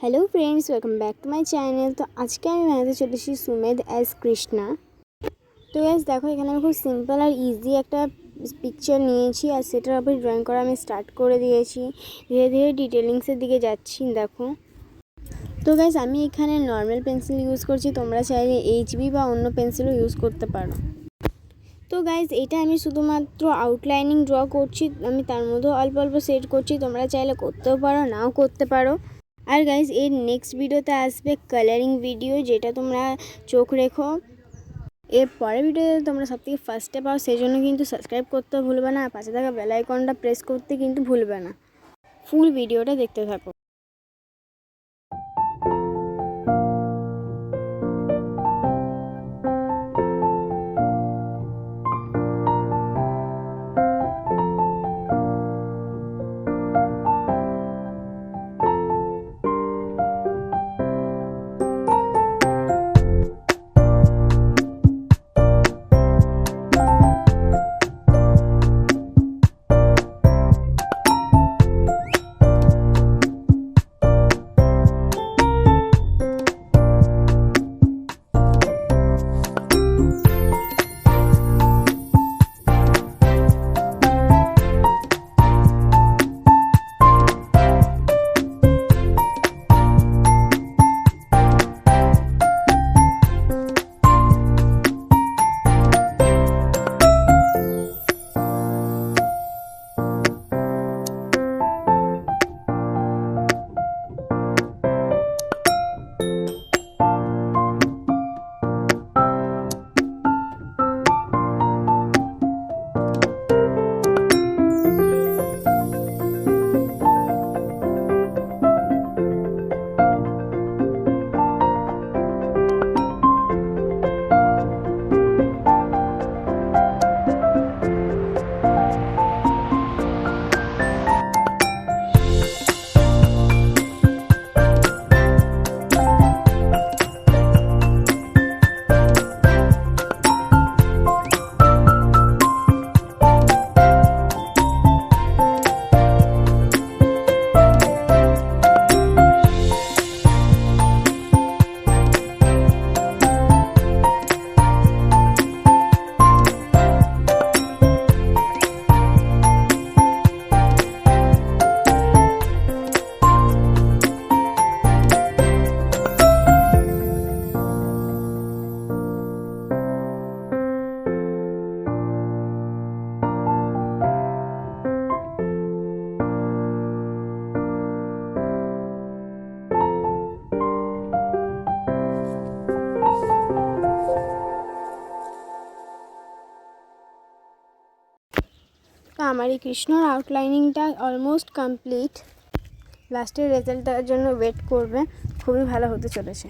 Hello friends, welcome back to my channel. तो आज के আমি বানাতে চলেছি সুমেধ অ্যাজ কৃষ্ণা। তো গাইস দেখো, এখানে আমি খুব সিম্পল আর ইজি একটা পিকচার নিয়েছি আর সেটার উপর ড্রয়িং করা আমি স্টার্ট করে দিয়েছি। ধীরে ধীরে ডিটেলিংসের দিকে যাচ্ছি। দেখো তো গাইস, আমি এখানে নর্মাল পেন্সিল ইউজ করছি, তোমরা চাইলে এইচবি বা অন্য পেন্সিলও ইউজ করতে পারো। তো গাইস, এটা আমি শুধুমাত্র আউটলাইনিং ড্র করছি, আমি তার মধ্যে অল্প অল্প সেট করছি, তোমরা চাইলে করতেও পারো নাও করতে পারো। আর গাইজ এর নেক্সট ভিডিওতে আসবে কালারিং ভিডিও, যেটা তোমরা চোখ রেখো। এর পরের ভিডিওতে তোমরা সবথেকে ফার্স্টে পাও, সেই জন্য কিন্তু সাবস্ক্রাইব করতে ভুলবে না, পাশে থাকা বেল আইকনটা প্রেস করতে কিন্তু ভুলবে না। ফুল ভিডিওটা দেখতে থাকো। তো আমার এই কৃষ্ণর আউটলাইনিংটা অলমোস্ট কমপ্লিট। লাস্টের রেজাল্টটার জন্য ওয়েট করবে, খুবই ভালো হতে চলেছে।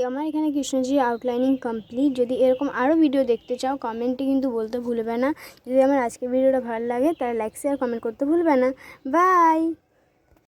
আমার এখানে কৃষ্ণজি আউটলাইনিং কমপ্লিট। যদি এরকম আরও ভিডিও দেখতে চাও কমেন্টে কিন্তু বলতে ভুলবে না। যদি আমার আজকের ভিডিওটা ভালো লাগে তাহলে লাইক শেয়ার কমেন্ট করতে ভুলবে না। বাই।